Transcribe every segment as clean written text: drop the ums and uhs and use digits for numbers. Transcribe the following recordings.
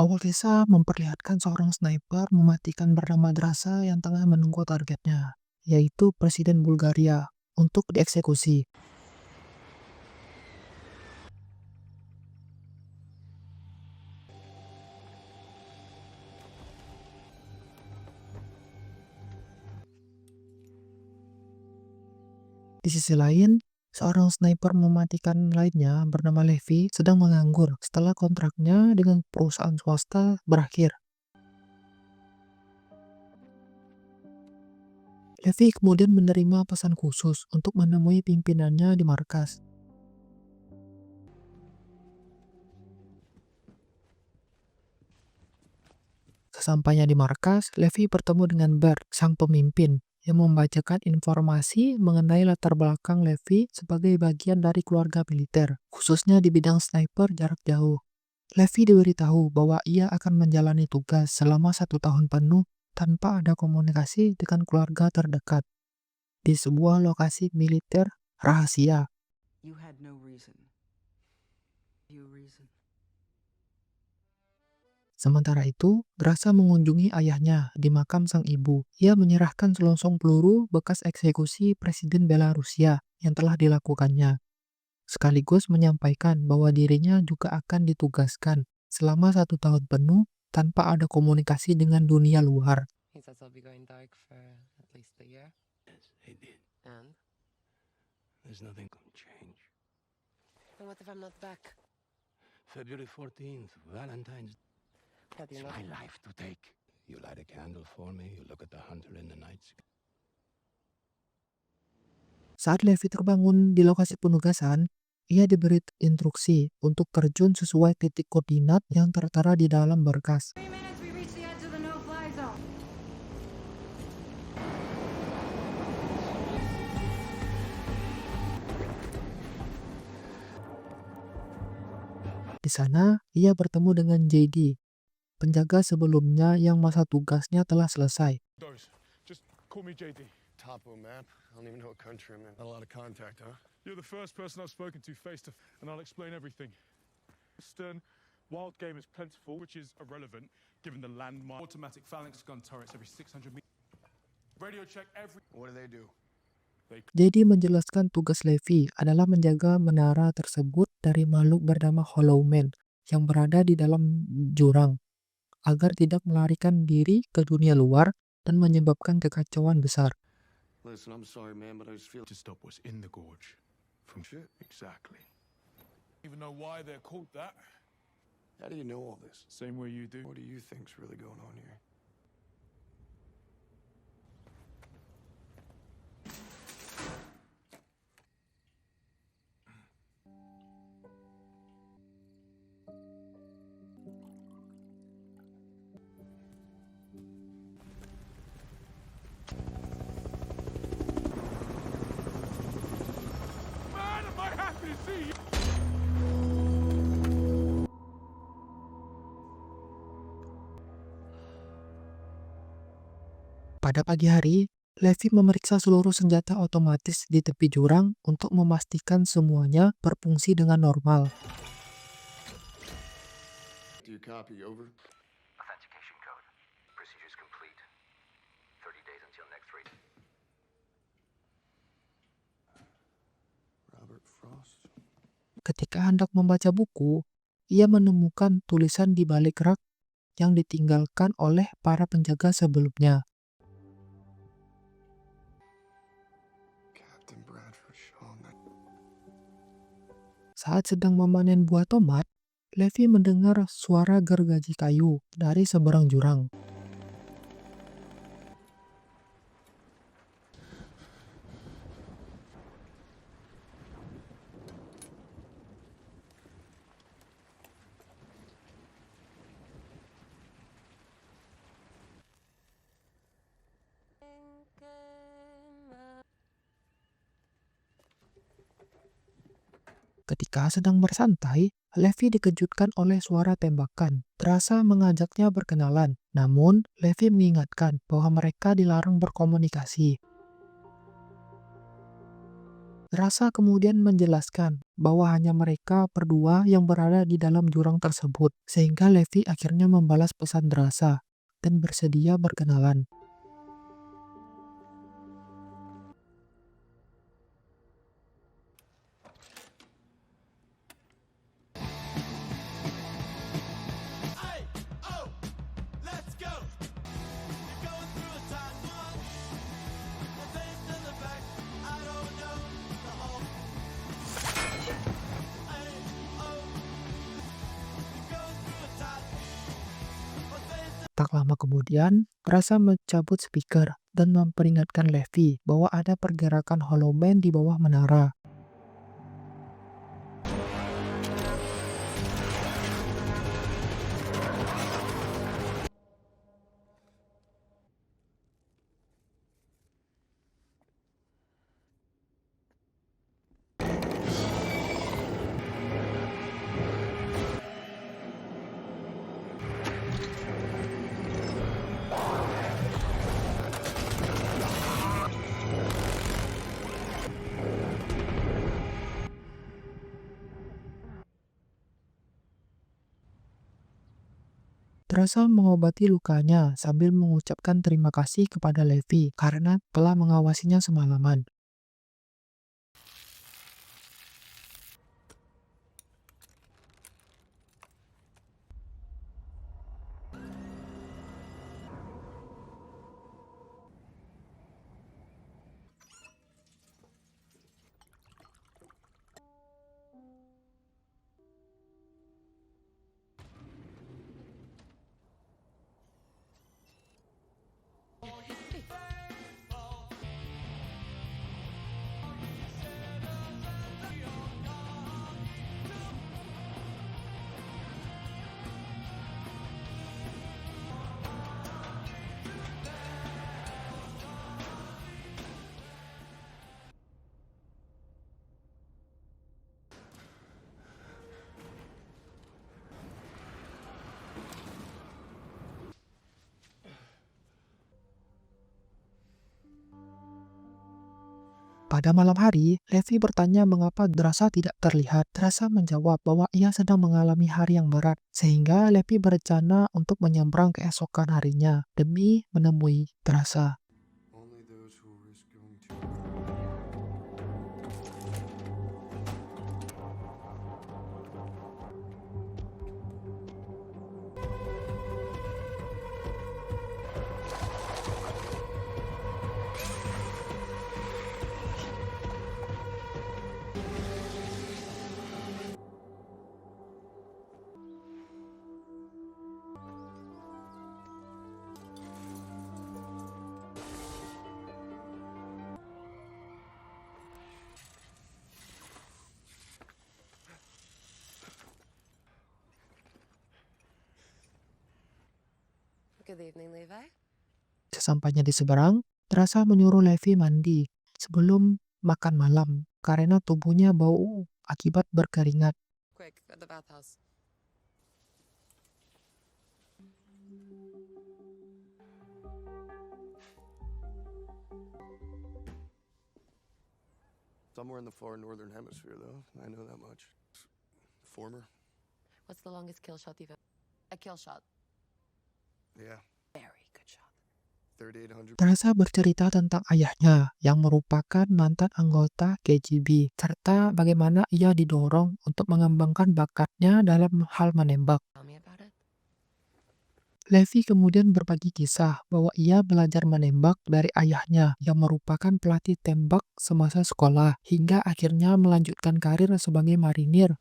Awal kisah memperlihatkan seorang sniper mematikan bernama Drasa yang tengah menunggu targetnya, yaitu Presiden Bulgaria, untuk dieksekusi. Di sisi lain, seorang sniper mematikan lainnya bernama Levi sedang menganggur setelah kontraknya dengan perusahaan swasta berakhir. Levi kemudian menerima pesan khusus untuk menemui pimpinannya di markas. Sesampainya di markas, Levi bertemu dengan Bert, sang pemimpin, yang membacakan informasi mengenai latar belakang Levi sebagai bagian dari keluarga militer, khususnya di bidang sniper jarak jauh. Levi diberitahu bahwa ia akan menjalani tugas selama 1 tahun penuh tanpa ada komunikasi dengan keluarga terdekat di sebuah lokasi militer rahasia. You had no reason. You reason. Sementara itu, Drasa mengunjungi ayahnya di makam sang ibu. Ia menyerahkan selongsong peluru bekas eksekusi Presiden Belarusia yang telah dilakukannya, sekaligus menyampaikan bahwa dirinya juga akan ditugaskan selama 1 tahun penuh tanpa ada komunikasi dengan dunia luar. He says I'll be going dark for at least a year. Yes, he did. And? There's nothing gonna change. And what if I'm not back? February 14th, Valentine's. How do you It's know? my life to take. You light a candle for me, you look at the hunter in the night sky. Saat Levi terbangun di lokasi penugasan, ia diberi instruksi untuk terjun sesuai titik koordinat yang tertera di dalam berkas. 3 minutes, we reach the edge of the no-fly zone. Di sana, ia bertemu dengan JD, penjaga sebelumnya yang masa tugasnya telah selesai. Those. Just call me JD. Topo map. I don't even know what country I'm in. Not a lot of contact, huh? You're the first person I've spoken to face to, and I'll explain everything. Stern, wild game is plentiful, which is irrelevant given the landmine. Automatic phalanx gun turrets every 600 meters. Radio check every. What do they do? JD menjelaskan tugas Levi adalah menjaga menara tersebut dari makhluk bernama Hollow Man yang berada di dalam jurang, agar tidak melarikan diri ke dunia luar dan menyebabkan kekacauan besar. Listen, I'm sorry, man, but I just feel To stop what's in the gorge. From shit. exactly. Even know why they're called that? How do you know all this? Same way you do. What do you think's really going on here? Man, am I happy to see you! Pada pagi hari, Levi memeriksa seluruh senjata otomatis di tepi jurang untuk memastikan semuanya berfungsi dengan normal. Do you copy? Over. Authentication code. Procedures complete. 30 days until next raid. Robert Frost. Ketika hendak membaca buku, ia menemukan tulisan di balik rak yang ditinggalkan oleh para penjaga sebelumnya. Captain Bradford Shaw. Saat sedang memanen buah tomat, Levi mendengar suara gergaji kayu dari seberang jurang. Ketika sedang bersantai, Levi dikejutkan oleh suara tembakan. Drasa mengajaknya berkenalan, namun Levi mengingatkan bahwa mereka dilarang berkomunikasi. Drasa kemudian menjelaskan bahwa hanya mereka berdua yang berada di dalam jurang tersebut, sehingga Levi akhirnya membalas pesan Drasa dan bersedia berkenalan. Tak lama kemudian, Drasa mencabut speaker dan memperingatkan Levi bahwa ada pergerakan Holoman di bawah menara. Drasa mengobati lukanya sambil mengucapkan terima kasih kepada Levi karena telah mengawasinya semalaman. Pada malam hari, Levi bertanya mengapa Drasa tidak terlihat. Drasa menjawab bahwa ia sedang mengalami hari yang berat, sehingga Levi berencana untuk menyeberang keesokan harinya demi menemui Drasa. Only those who risk going to. Good evening, Levi. Sesampainya di seberang, Drasa menyuruh Levi mandi sebelum makan malam karena tubuhnya bau akibat berkeringat. Quick, go to the bathhouse. Somewhere in the far northern hemisphere, though. I know that much. Former? What's the longest kill shot you've ever? A kill shot. Yeah. Very good shot. 3,800. Drasa bercerita tentang ayahnya yang merupakan mantan anggota KGB serta bagaimana ia didorong untuk mengembangkan bakatnya dalam hal menembak. Tell me about it. Levi kemudian berbagi kisah bahwa ia belajar menembak dari ayahnya yang merupakan pelatih tembak semasa sekolah hingga akhirnya melanjutkan karir sebagai marinir.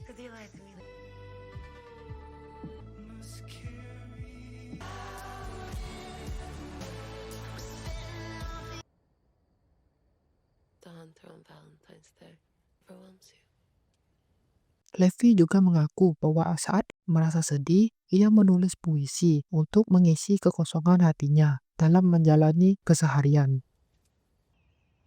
Could you lie to me? The hunter on Valentine's Day overwhelms you. Levi juga mengaku bahwa saat merasa sedih, ia menulis puisi untuk mengisi kekosongan hatinya dalam menjalani keseharian.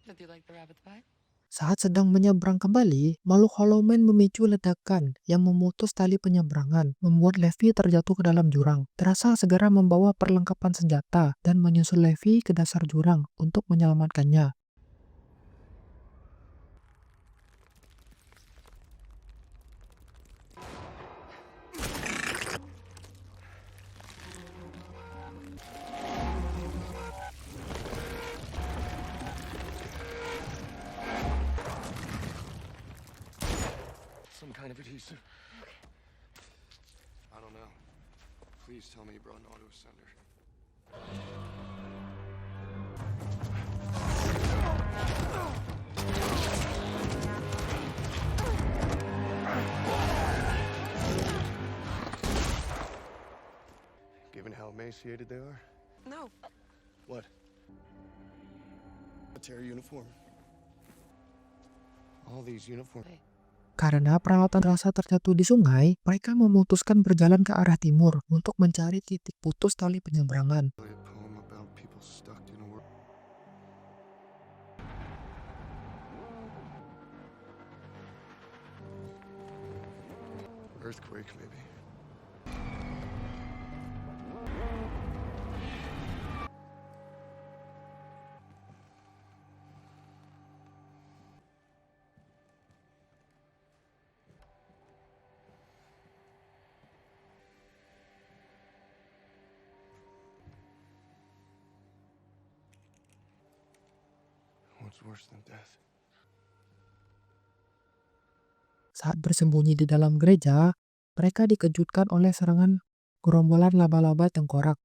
Did you like the rabbit pie? Saat sedang menyeberang kembali, makhluk Hollow Man memicu ledakan yang memutus tali penyeberangan, membuat Levi terjatuh ke dalam jurang. Terasa segera membawa perlengkapan senjata dan menyusul Levi ke dasar jurang untuk menyelamatkannya. Some kind of adhesive. I don't know. Please tell me you brought an auto sender. Given how emaciated they are? No. What? Military uniform. All these uniforms. Karena peralatan terasa terjatuh di sungai, mereka memutuskan berjalan ke arah timur untuk mencari titik putus tali penyeberangan. A poem about people stuck in a world. Earthquake, maybe. What's worse than death? Saat bersembunyi di dalam gereja, mereka dikejutkan oleh serangan gerombolan laba-laba tengkorak.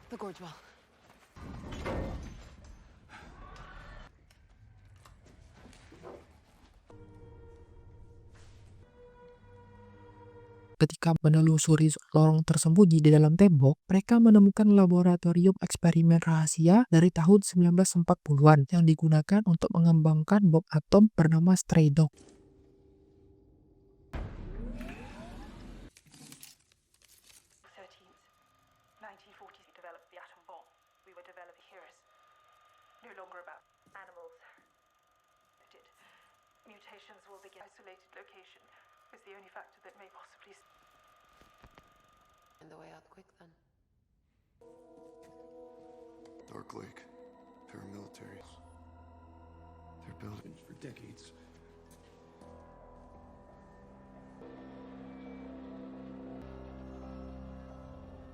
The gorge wall. Ketika menelusuri lorong tersembunyi di dalam tembok, mereka menemukan laboratorium eksperimen rahasia dari tahun 1940-an yang digunakan untuk mengembangkan bom atom bernama Stray Dog. Developed the atom bomb. We were developing heroes. No longer about animals. Mutations will begin. Isolated location is the only factor that may possibly. And the way out quick then. Dark Lake. Paramilitaries. They're buildings for decades.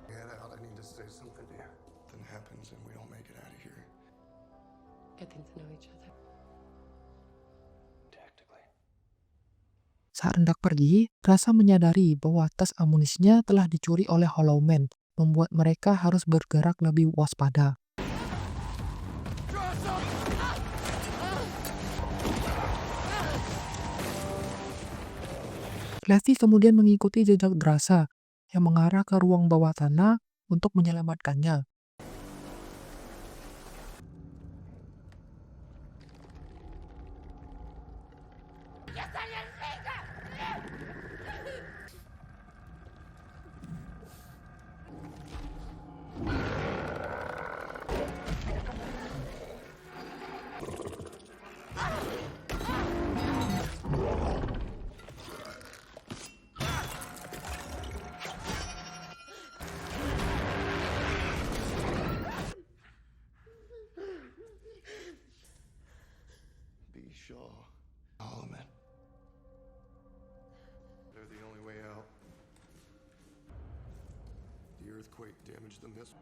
Get out. I need to say something to you. Something happens and we don't make it out of here. Getting to know each other. Tactically. Saat hendak pergi, Rasa menyadari bahwa tas amunisinya telah dicuri oleh Hollow Man, membuat mereka harus bergerak lebih waspada. Levi kemudian mengikuti jejak Drasa yang mengarah ke ruang bawah tanah untuk menyelamatkannya. B. Shaw. Holloman. They're the only way out. The earthquake damaged the missile.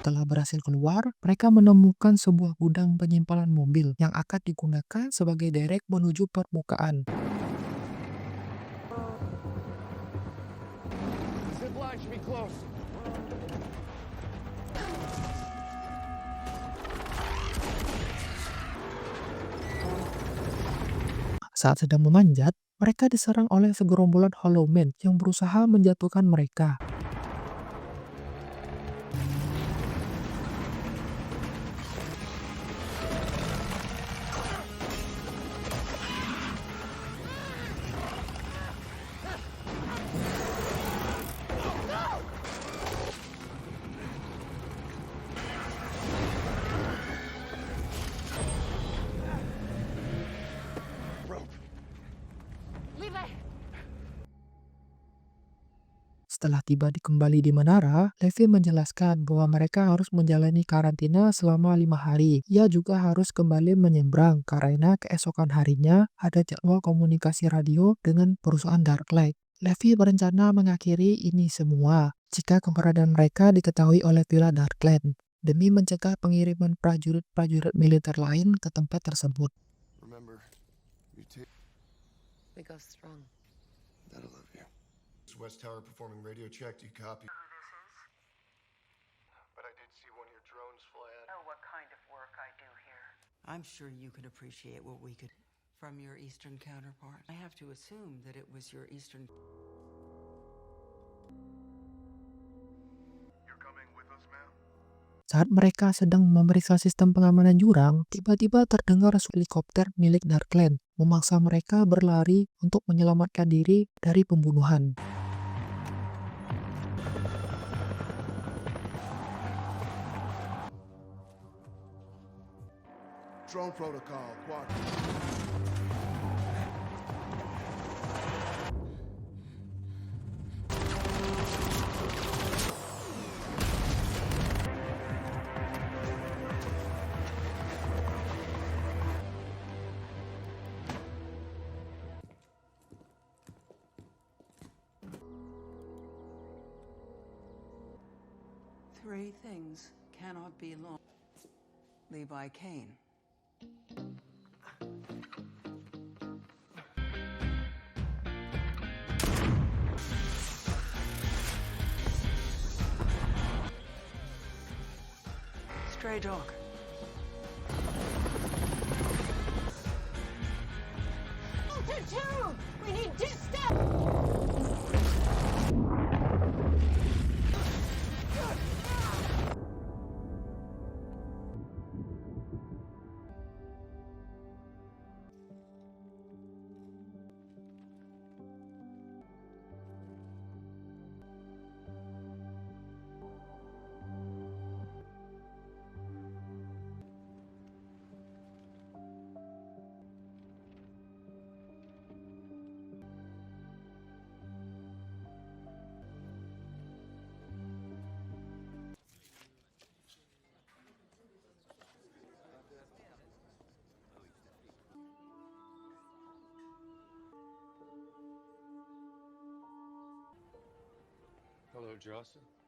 Setelah berhasil keluar, mereka menemukan sebuah gudang penyimpanan mobil yang akan digunakan sebagai derek menuju permukaan. Zip line should be close. Saat sedang memanjat, mereka diserang oleh segerombolan Hollow Men yang berusaha menjatuhkan mereka. Levi! Setelah tiba kembali di menara, Levi menjelaskan bahwa mereka harus menjalani karantina selama 5 hari. Ia juga harus kembali menyeberang karena keesokan harinya ada jadwal komunikasi radio dengan perusahaan Darklight. Levi berencana mengakhiri ini semua jika keberadaan mereka diketahui oleh Villa Darkland demi mencegah pengiriman prajurit-prajurit militer lain ke tempat tersebut. Remember, you take. We go strong. That'll love you. West Tower performing radio check. Do you copy? But I did see one of your drones fly out. Oh, what kind of work I do here. I'm sure you could appreciate what we could from your Eastern counterpart. I have to assume that it was your Eastern. You're coming with us, ma'am? Saat mereka sedang memeriksa sistem pengamanan jurang, tiba-tiba terdengar helikopter milik Darkland memaksa mereka berlari untuk menyelamatkan diri dari pembunuhan. Drone protocol, quad. Three things cannot be long. Levi Kane. Stray dog. We need distance! Hello, Jocelyn.